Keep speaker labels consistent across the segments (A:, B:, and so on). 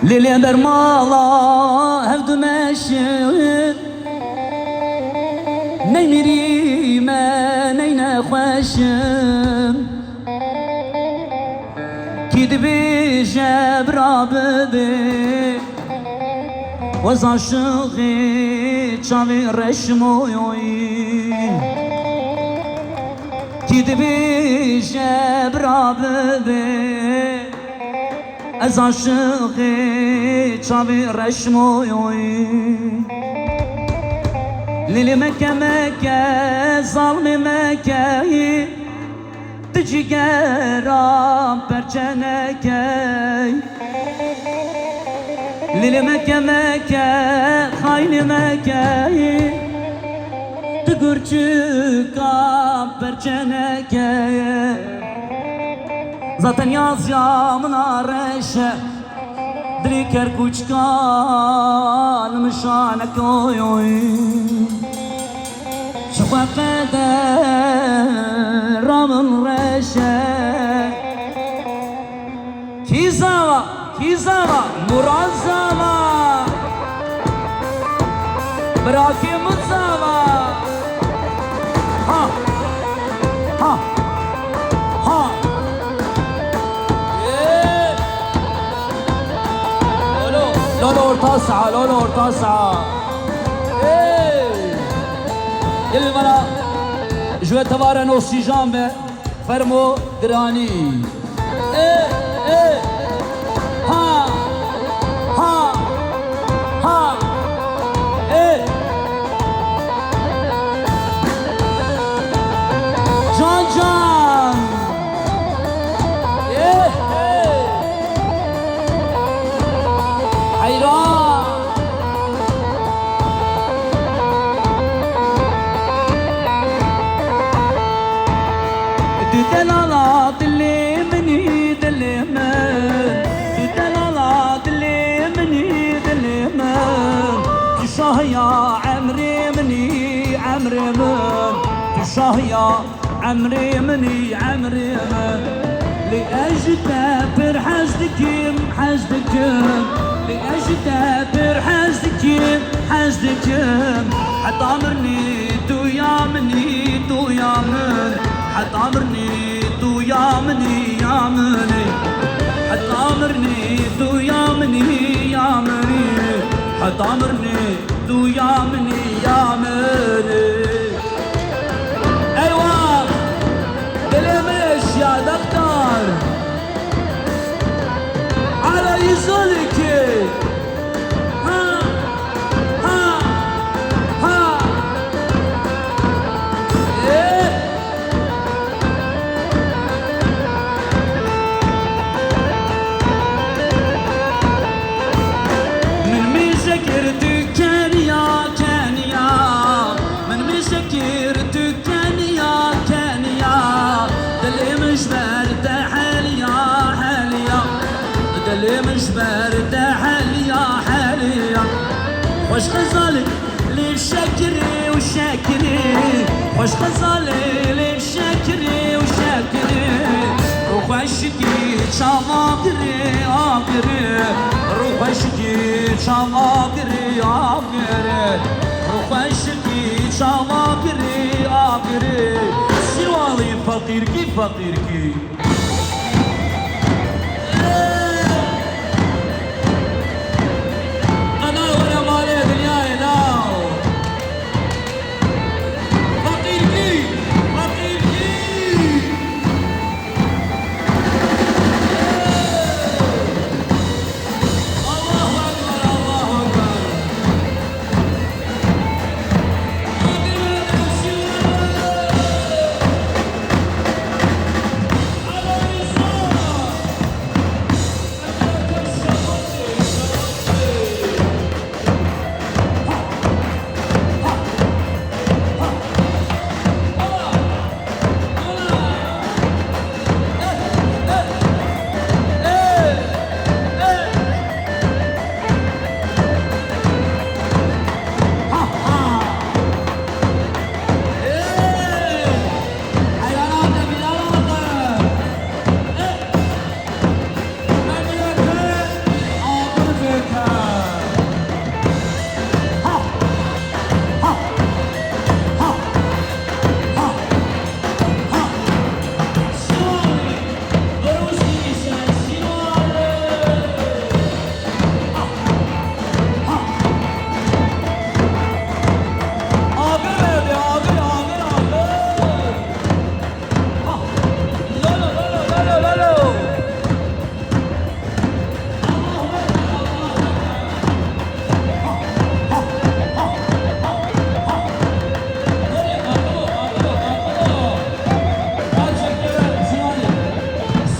A: Lili dermala hevdu meşin ney mirime ney nekhoşim Kidbi jebra bebe Waz aşığı çavi reşmoyoy Kidbi jebra bebe از عاشق چاوی رشموی لیلی مکه مکه ظالم مکه تجیگرام پرچنکه لیلی مکه مکه خاین مکه تگرچکام پرچنکه Zaten yaz yağmına reşe Driker kuçkan mışane koy Şafakede ramın reşe Kizava, kizava, murazzava Bırakı mutzava Ha, ha, ha لولو ارتصع لولو ارتصع يلي مرا جوه تبارن اوسيجان به فرمو دراني ها ها ها جان جان دلالات اللي مني دلمن دلالات اللي مني دلمن تشاه يا عمري مني عمري من تشاه يا عمري مني عمري من لأجدابر حزدكم حزدكم لأجدابر حزدكم حزدكم حتى عمرني دويا مني دويا من حتى عمرني دويا مني يا مني حتى عمرني دويا مني يا مني حتى عمرني دويا مني يا مني ايوه دلمش يا دكتور على يزولك خوش غزالي للشاكري والشاكري خوش غزالي للشاكري والشاكري روح عشقي شاماكري آكري روح عشقي شاماكري آكري روح عشقي شاماكري آكري سوالي فقيركي فقيركي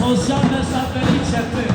A: Sosyal mesafeli çekti